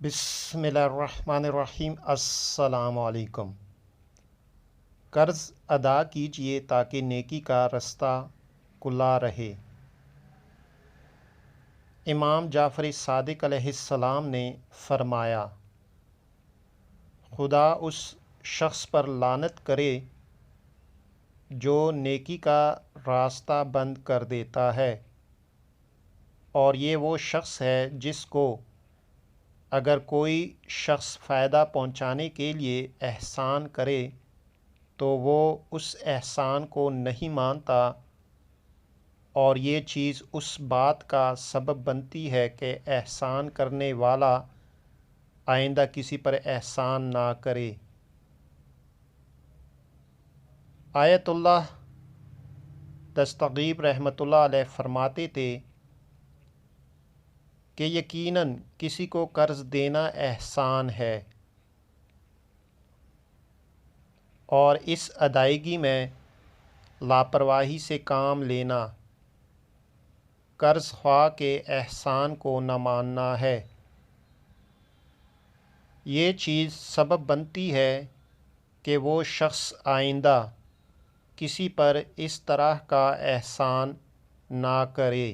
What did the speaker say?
بسم اللہ الرحمن الرحیم۔ السلام علیکم۔ قرض ادا کیجیے تاکہ نیکی کا رستہ کھلا رہے۔ امام جعفر صادق علیہ السلام نے فرمایا، خدا اس شخص پر لعنت کرے جو نیکی کا راستہ بند کر دیتا ہے، اور یہ وہ شخص ہے جس کو اگر کوئی شخص فائدہ پہنچانے کے لیے احسان کرے تو وہ اس احسان کو نہیں مانتا، اور یہ چیز اس بات کا سبب بنتی ہے کہ احسان کرنے والا آئندہ کسی پر احسان نہ کرے۔ آیت اللہ دستغیب رحمۃ اللہ علیہ فرماتے تھے کہ یقیناً کسی کو قرض دینا احسان ہے، اور اس ادائیگی میں لاپرواہی سے کام لینا قرض خواہ کے احسان کو نہ ماننا ہے۔ یہ چیز سبب بنتی ہے کہ وہ شخص آئندہ کسی پر اس طرح کا احسان نہ کرے۔